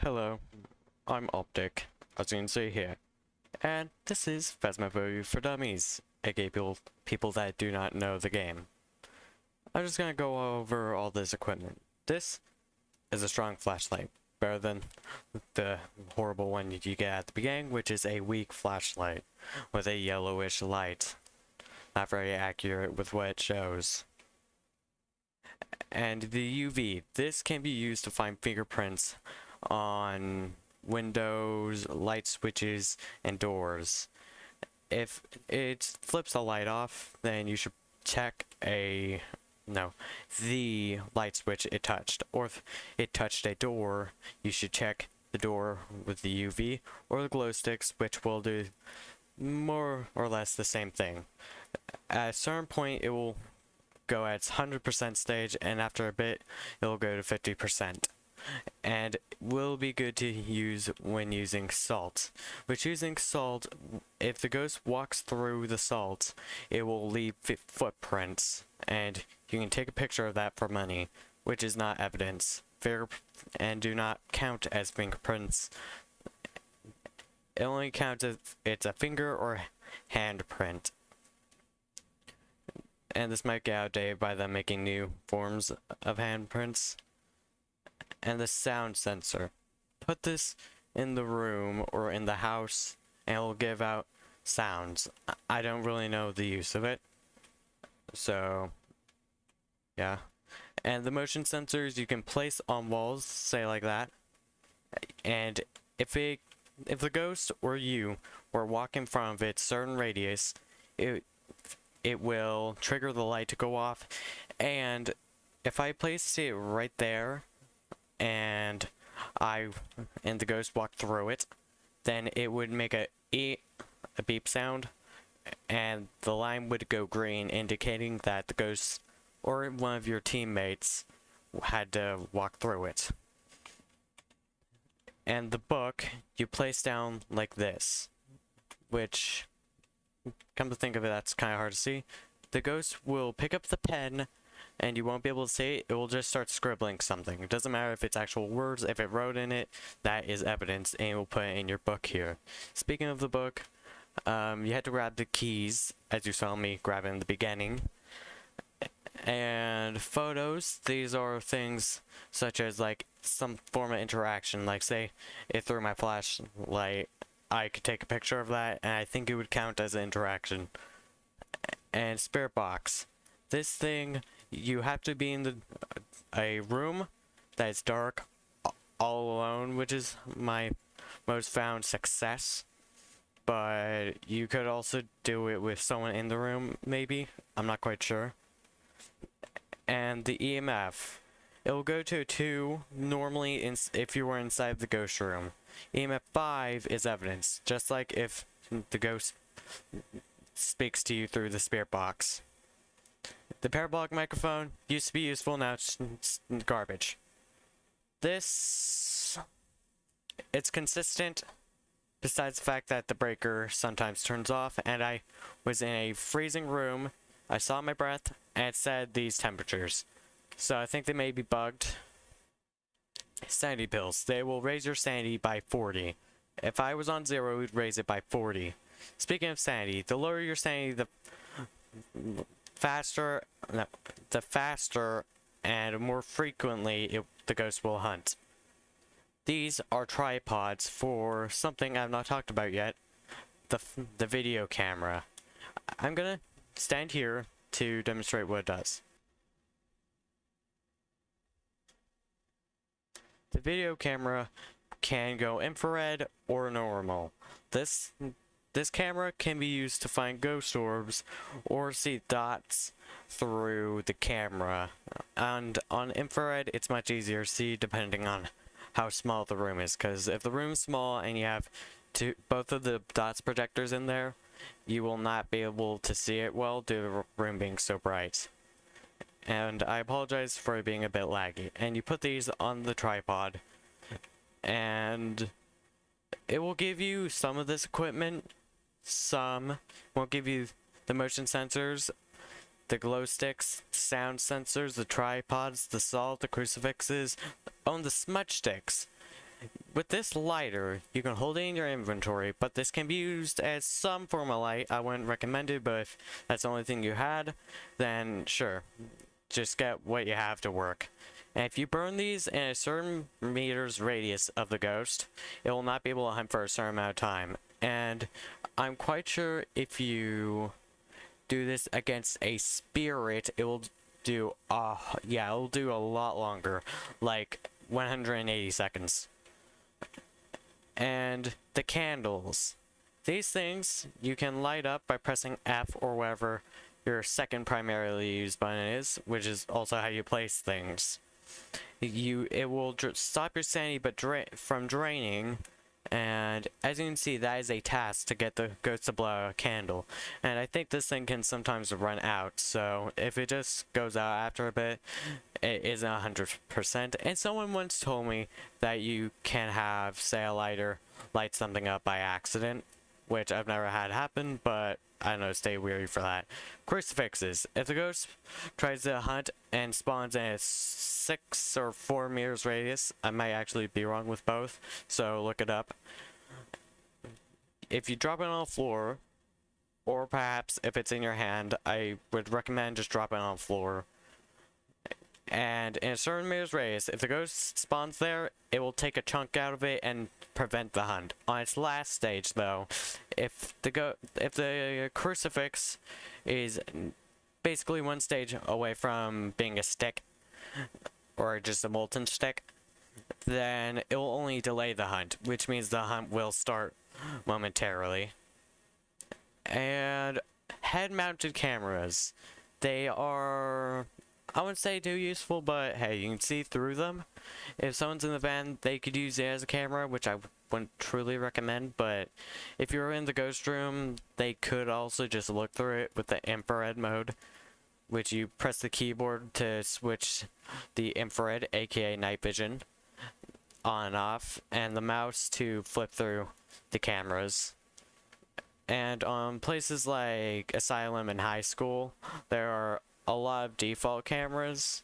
Hello, I'm Optic, as you can see here, and this is Phasmophobia for Dummies, aka people that do not know the game. I'm just gonna go over all this equipment. This is a strong flashlight, better than the horrible one you get at the beginning, which is a weak flashlight with a yellowish light. Not very accurate with what it shows. And the UV, this can be used to find fingerprints on windows, light switches, and doors. If it flips a light off, then you should check the light switch it touched. Or if it touched a door, you should check the door with the UV or the glow sticks, which will do more or less the same thing. At a certain point, it will go at its 100% stage, and after a bit, it will go to 50%. And will be good to use when using salt. Which using salt, if the ghost walks through the salt, it will leave footprints, and you can take a picture of that for money, which is not evidence, and do not count as fingerprints. It only counts if it's a finger or handprint. And this might get outdated by them making new forms of handprints. And the sound sensor. Put this in the room or in the house and it will give out sounds. I don't really know the use of it. So, yeah. And the motion sensors you can place on walls, say like that. And if the ghost or you were walking in front of it certain radius, it will trigger the light to go off. And if I place it right there, and the ghost walked through it, then it would make a beep sound, and the line would go green, indicating that the ghost or one of your teammates had to walk through it. And the book you place down like this, which, come to think of it, that's kind of hard to see. The ghost will pick up the pen, and you won't be able to see it. It will just start scribbling something. It doesn't matter if it's actual words. If it wrote in it, that is evidence, and it will put it in your book here. Speaking of the book, you had to grab the keys, as you saw me grab in the beginning. And photos, these are things such as like some form of interaction. Like say, it threw my flashlight, I could take a picture of that, and I think it would count as an interaction. And spirit box. This thing, you have to be in a room that is dark, all alone, which is my most found success. But you could also do it with someone in the room, maybe. I'm not quite sure. And the EMF. It will go to 2 normally if you were inside the ghost room. EMF 5 is evidence, just like if the ghost speaks to you through the spirit box. The parabolic microphone used to be useful, now it's garbage. It's consistent, besides the fact that the breaker sometimes turns off, and I was in a freezing room, I saw my breath, and it said these temperatures. So I think they may be bugged. Sanity pills. They will raise your sanity by 40. If I was on 0, it would raise it by 40. Speaking of sanity, the lower your sanity, the faster and more frequently the ghost will hunt. These are tripods for something I've not talked about yet, the video camera. I'm gonna stand here to demonstrate what it does. The video camera can go infrared or normal. This camera can be used to find ghost orbs or see dots through the camera. And on infrared, it's much easier to see depending on how small the room is. Because if the room's small and you have both of the dots projectors in there, you will not be able to see it well due to the room being so bright. And I apologize for it being a bit laggy. And you put these on the tripod, and it will give you some of this equipment. Some won't give you the motion sensors, the glow sticks, sound sensors, the tripods, the salt, the crucifixes, the smudge sticks. With this lighter, you can hold it in your inventory, but this can be used as some form of light. I wouldn't recommend it, but if that's the only thing you had, then sure, just get what you have to work. And if you burn these in a certain meters radius of the ghost, it will not be able to hunt for a certain amount of time. And I'm quite sure if you do this against a spirit, it will do, yeah, it'll do a lot longer, like 180 seconds. And the candles. These things you can light up by pressing F or wherever your second primarily used button is, which is also how you place things. It will stop your sanity but from draining, and as you can see, that is a task to get the ghost to blow out a candle. And I think this thing can sometimes run out, so if it just goes out after a bit, it isn't 100%. And someone once told me that you can have, say, a lighter light something up by accident, which I've never had happen, but I don't know, stay wary for that. Crucifixes. If the ghost tries to hunt and spawns in a 6 or 4 meters radius, I might actually be wrong with both, so look it up. If you drop it on the floor, or perhaps if it's in your hand, I would recommend just dropping it on the floor. And in a certain meters radius, if the ghost spawns there, it will take a chunk out of it and prevent the hunt. On its last stage, though, if the crucifix is basically one stage away from being a stick, or just a molten stick, then it will only delay the hunt, which means the hunt will start momentarily. And head-mounted cameras. They are, I wouldn't say too useful, but hey, you can see through them. If someone's in the van, they could use it as a camera, which I wouldn't truly recommend, but if you're in the ghost room, they could also just look through it with the infrared mode, which you press the keyboard to switch the infrared, aka night vision, on and off, and the mouse to flip through the cameras. And on places like Asylum and High School, there are a lot of default cameras,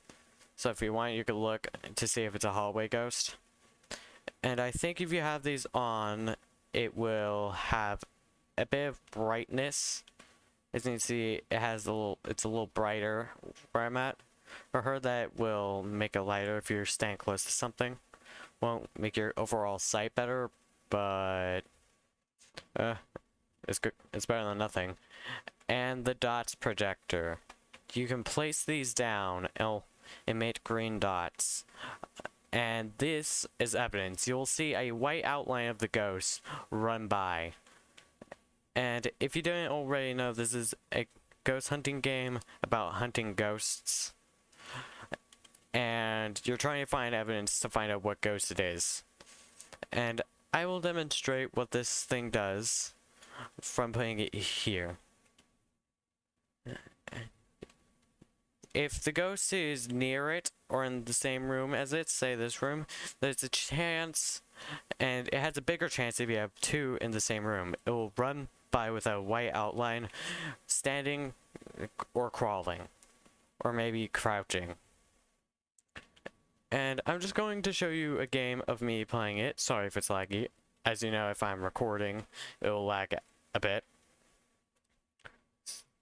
so if you want, you could look to see if it's a hallway ghost. And I think if you have these on, it will have a bit of brightness. As you can see, it's a little brighter where I'm at. I heard that it will make it lighter if you're staying close to something. Won't make your overall sight better, but it's good. It's better than nothing. And the dots projector. You can place these down and it'll emit green dots. And this is evidence. You'll see a white outline of the ghost run by. And if you didn't already know, this is a ghost hunting game about hunting ghosts. And you're trying to find evidence to find out what ghost it is. And I will demonstrate what this thing does from putting it here. If the ghost is near it or in the same room as it, say this room, there's a chance, and it has a bigger chance if you have two in the same room. It will run by with a white outline, standing or crawling, or maybe crouching. And I'm just going to show you a game of me playing it. Sorry if it's laggy. As you know, if I'm recording, it will lag a bit.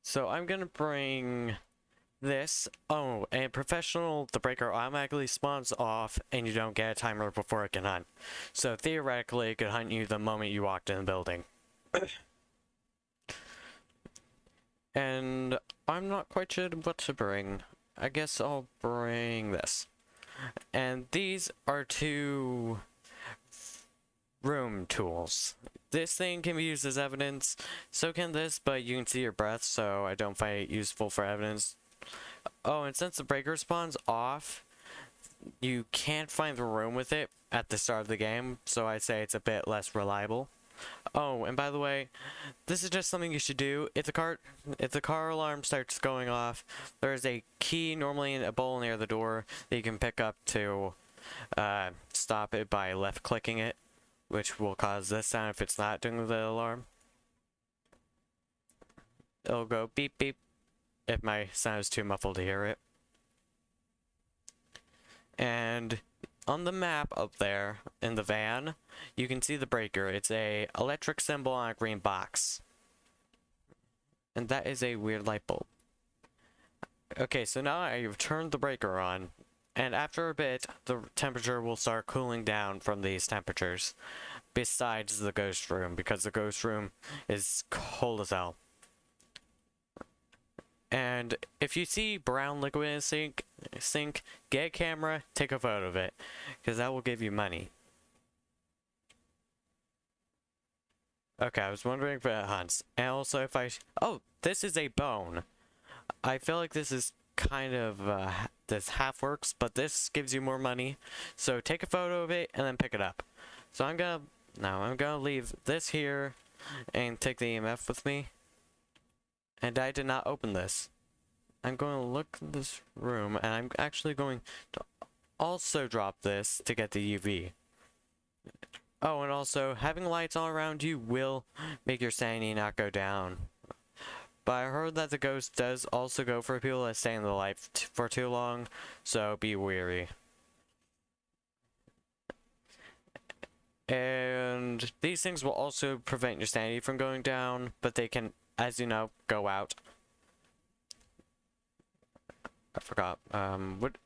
So I'm gonna bring this. Oh, and professional, the breaker automatically spawns off and you don't get a timer before it can hunt. So theoretically, it could hunt you the moment you walked in the building. And I'm not quite sure what to bring. I guess I'll bring this. And these are two room tools. This thing can be used as evidence, so can this, but you can see your breath, so I don't find it useful for evidence. Oh, and since the breaker spawns off, you can't find the room with it at the start of the game, so I'd say it's a bit less reliable. Oh, and by the way, this is just something you should do. If the car alarm starts going off, there's a key normally in a bowl near the door that you can pick up to stop it by left clicking it, which will cause this sound if it's not doing the alarm. It'll go beep beep if my sound is too muffled to hear it. And on the map up there in the van, you can see the breaker. It's a electric symbol on a green box. And that is a weird light bulb. Okay, so now I've turned the breaker on, and after a bit, the temperature will start cooling down from these temperatures, besides the ghost room, because the ghost room is cold as hell. And if you see brown liquid in the sink, get a camera, take a photo of it, because that will give you money. Okay, I was wondering if it hunts. And also if oh, this is a bone. I feel like this is kind of, this half works, but this gives you more money. So take a photo of it and then pick it up. So I'm gonna leave this here and take the EMF with me. And I did not open this. I'm going to look in this room, and I'm actually going to also drop this to get the UV. Oh, and also, having lights all around you will make your sanity not go down. But I heard that the ghost does also go for people that stay in the light for too long, so be wary. And these things will also prevent your sanity from going down, but they can, as you know, go out. I forgot.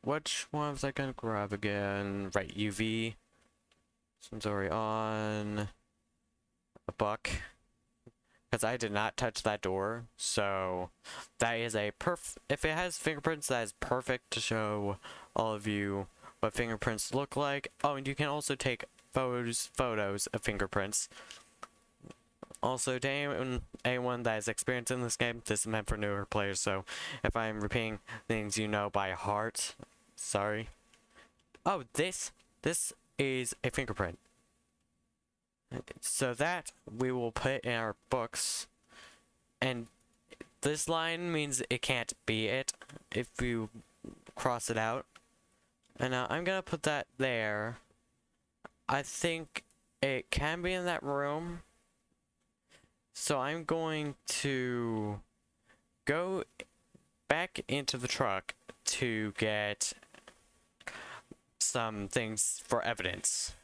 Which one was I gonna grab again? Right, UV. This one's already on. A buck. Because I did not touch that door, so that is a if it has fingerprints, that is perfect to show all of you what fingerprints look like. Oh, and you can also take photos of fingerprints. Also, to anyone that is experienced in this game, this is meant for newer players, so if I'm repeating things you know by heart, sorry. Oh, this is a fingerprint. So that we will put in our books, and this line means it can't be it if you cross it out. And now I'm gonna put that there. I think it can be in that room. So I'm going to go back into the truck to get some things for evidence.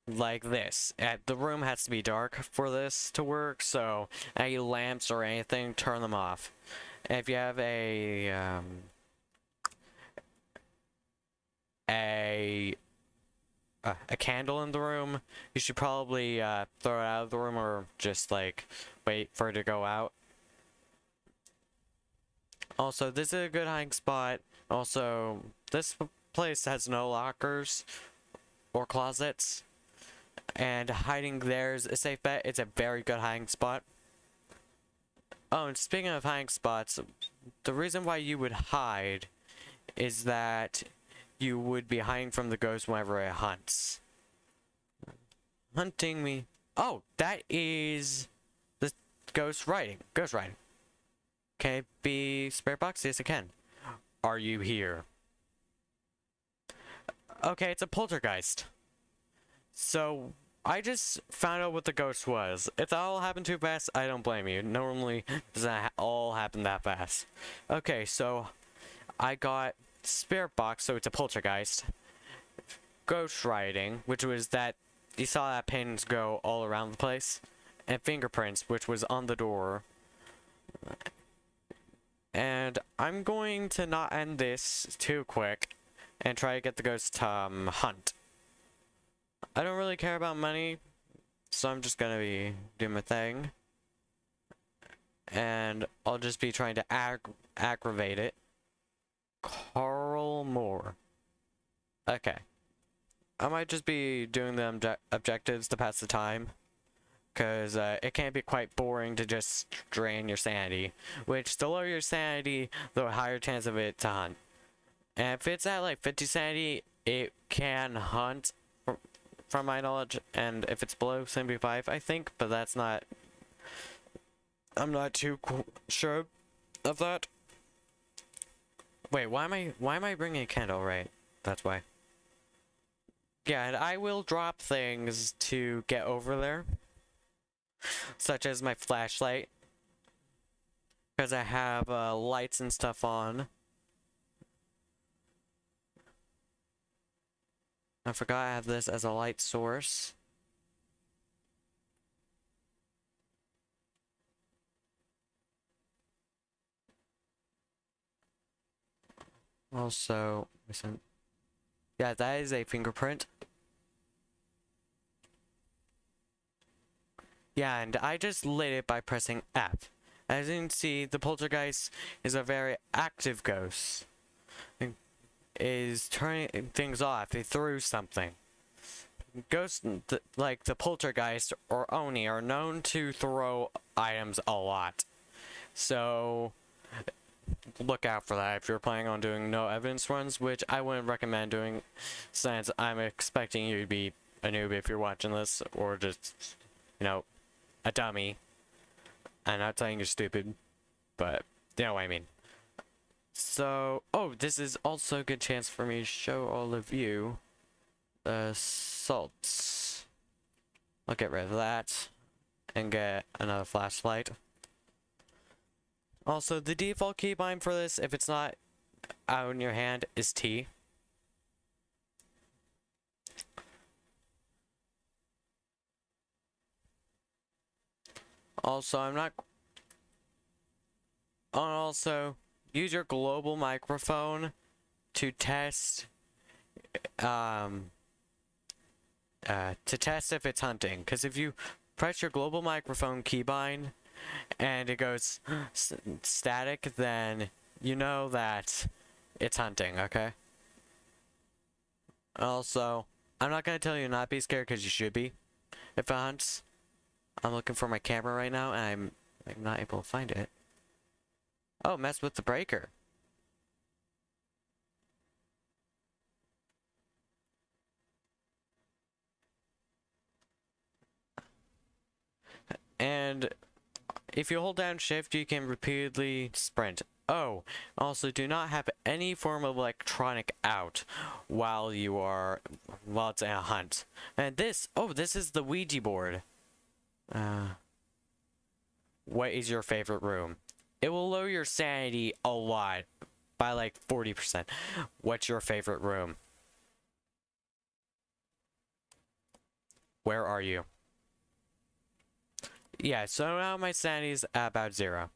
Like this. The room has to be dark for this to work, so any lamps or anything, turn them off. And if you have a candle in the room, you should probably throw it out of the room or just like wait for it to go out. Also, this is a good hiding spot. Also, this place has no lockers or closets, and hiding there is a safe bet. It's a very good hiding spot. Oh, and speaking of hiding spots, the reason why you would hide is that you would be hiding from the ghost whenever it hunts. Hunting me. Oh, that is the ghost writing. Ghost writing. Can it be spirit box? Yes, it can. Are you here? Okay, it's a poltergeist. So, I just found out what the ghost was. If that all happened too fast, I don't blame you. Normally, does not all happen that fast. Okay, so I got spirit box, so it's a poltergeist. Ghost writing, which was that you saw that pins go all around the place. And fingerprints, which was on the door. And I'm going to not end this too quick and try to get the ghost to hunt. I don't really care about money, so I'm just gonna be doing my thing. And I'll just be trying to aggravate it. Carl Moore. Okay. I might just be doing the objectives to pass the time. Because it can be quite boring to just drain your sanity. Which, the lower your sanity, the higher chance of it to hunt. And if it's at like 50 sanity, it can hunt, from my knowledge. And if it's below 75, I think, but that's not... I'm not too sure of that. Wait, why am I bringing a candle? Right, that's why. Yeah, and I will drop things to get over there. Such as my flashlight. Because I have lights and stuff on. I forgot I have this as a light source. Also, yeah, that is a fingerprint. Yeah, and I just lit it by pressing F. As you can see, the poltergeist is a very active ghost. It is turning things off. It threw something. Ghosts like the poltergeist or Oni are known to throw items a lot. So look out for that if you're planning on doing no evidence runs, which I wouldn't recommend doing since I'm expecting you to be a noob if you're watching this, or just, you know, a dummy. I'm not saying you're stupid, but you know what I mean. So, oh, this is also a good chance for me to show all of you the salts. I'll get rid of that and get another flashlight. Also, the default keybind for this, if it's not out in your hand, is T. Also, also, use your global microphone to test, to test if it's hunting. Because if you press your global microphone keybind and it goes static, then you know that it's hunting, okay? Also, I'm not gonna tell you not be scared because you should be if it hunts. I'm looking for my camera right now and I'm not able to find it. Oh, mess with the breaker. And if you hold down shift, you can repeatedly sprint. Oh, also do not have any form of electronic out while it's in a hunt. And this is the Ouija board. What is your favorite room? It will lower your sanity a lot, by like 40%. What's your favorite room? Where are you? Yeah, so now my sanity is about 0.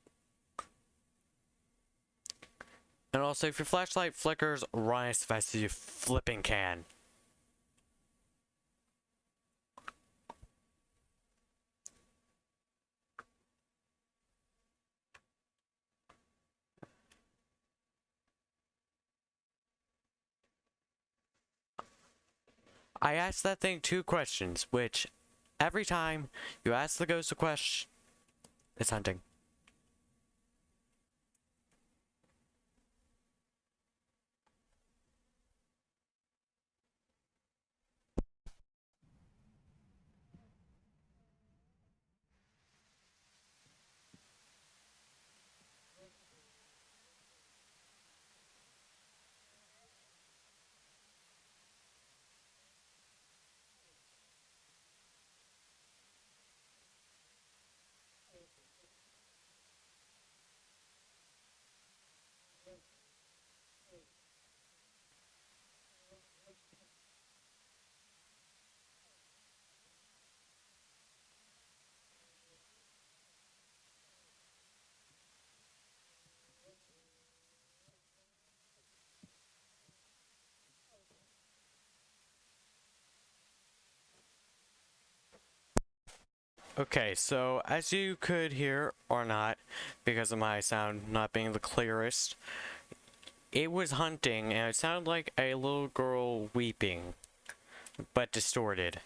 And also, if your flashlight flickers, run as fast as you flipping can. I asked that thing 2 questions, which every time you ask the ghost a question, it's hunting. Okay, so as you could hear or not, because of my sound not being the clearest, it was hunting and it sounded like a little girl weeping, but distorted.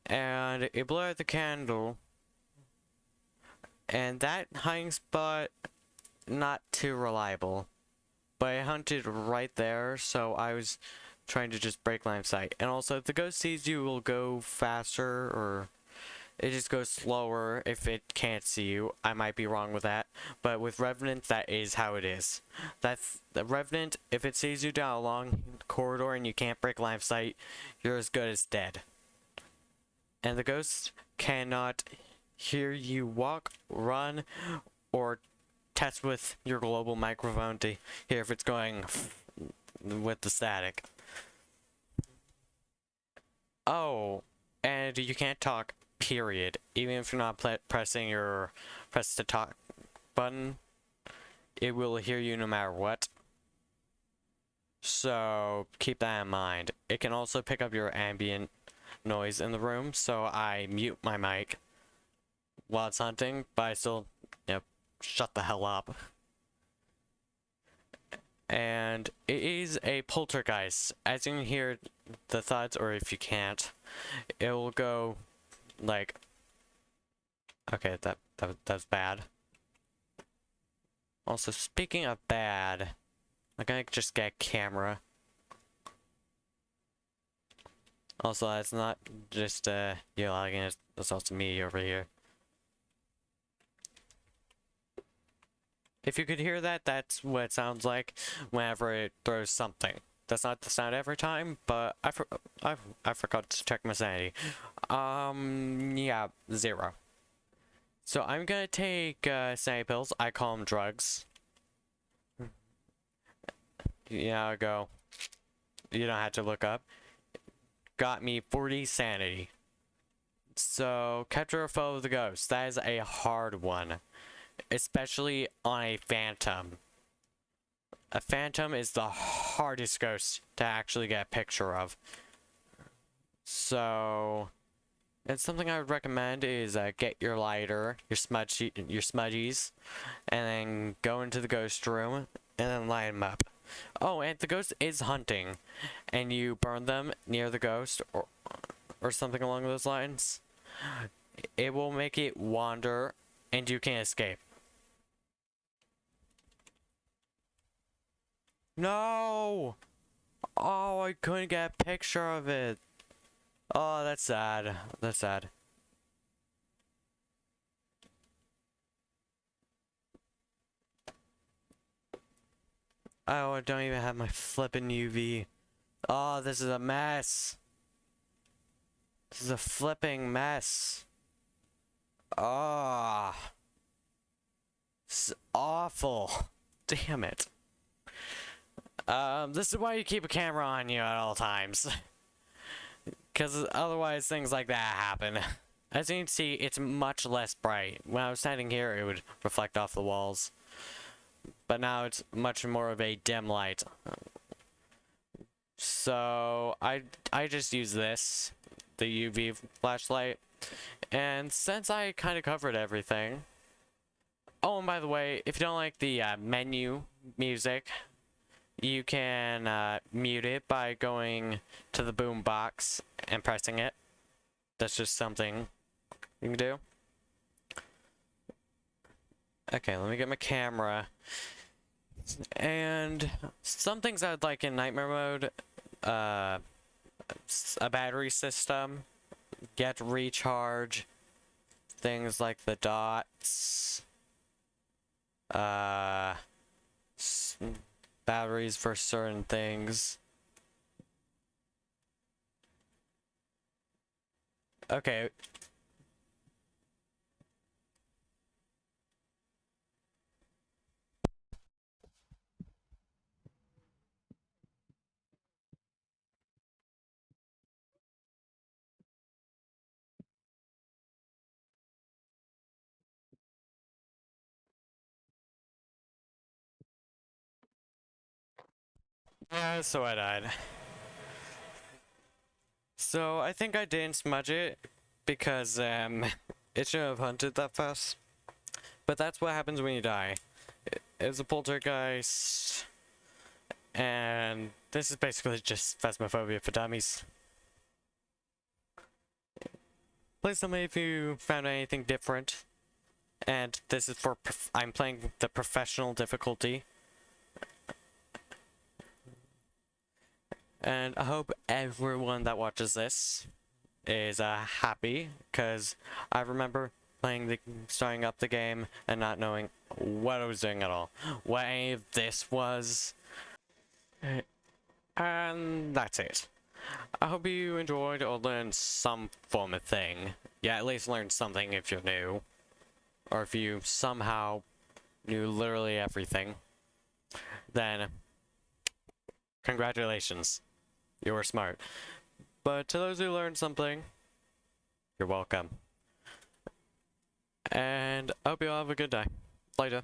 And it blew out the candle, and that hiding spot, not too reliable, but it hunted right there, so I was trying to just break line of sight. And also, if the ghost sees you, it will go faster, or it just goes slower if it can't see you. I might be wrong with that, but with Revenant, that is how it is. That's the Revenant. If it sees you down a long corridor and you can't break line of sight, you're as good as dead. And the ghost cannot hear you walk, run, or test with your global microphone to hear if it's going with the static. Oh, and you can't talk, period. Even if you're not pressing your press to talk button, it will hear you no matter what. So keep that in mind. It can also pick up your ambient noise in the room, so I mute my mic while it's hunting, but I still, shut the hell up. And it is a poltergeist. As you can hear the thuds, or if you can't, it will go like, okay, that's bad. Also, speaking of bad, I'm gonna just get a camera. Also, it's not just you logging, it's also me over here. If you could hear that, that's what it sounds like whenever it throws something. That's not the sound every time, but I forgot to check my sanity. Yeah, 0. So I'm gonna take sanity pills. I call them drugs. Yeah, go. You don't have to look up. Got me 40 sanity. So, capture a foe of the ghost. That is a hard one. Especially on a phantom. A phantom is the hardest ghost to actually get a picture of. So, and something I would recommend is get your lighter, your smudgies, and then go into the ghost room and then light them up. Oh, and the ghost is hunting, and you burn them near the ghost or something along those lines. It will make it wander, and you can escape. No! Oh, I couldn't get a picture of it. Oh, that's sad. That's sad. Oh, I don't even have my flippin' UV. Oh, this is a mess. This is a flipping mess. Oh. This is awful. Damn it. This is why you keep a camera on you at all times. Because otherwise things like that happen. As you can see, it's much less bright. When I was standing here, it would reflect off the walls. But now it's much more of a dim light. So, I just use this, the UV flashlight. And since I kind of covered everything... Oh, and by the way, if you don't like the menu music, you can mute it by going to the boom box and pressing it. That's just something you can do. Okay, let me get my camera. And some things I'd like in nightmare mode, a battery system, get recharge, things like the dots, batteries for certain things. Okay. Yeah, so I died. So I think I didn't smudge it because it shouldn't have hunted that fast. But that's what happens when you die. It's a poltergeist, and this is basically just Phasmophobia for dummies. Please tell me if you found anything different. And this is for I'm playing the professional difficulty. And I hope everyone that watches this is happy, because I remember starting up the game and not knowing what I was doing at all, what any of this was. And that's it. I hope you enjoyed or learned some form of thing. Yeah, at least learned something if you're new. Or if you somehow knew literally everything, then congratulations, you were smart. But to those who learned something, you're welcome. And I hope you all have a good day. Later.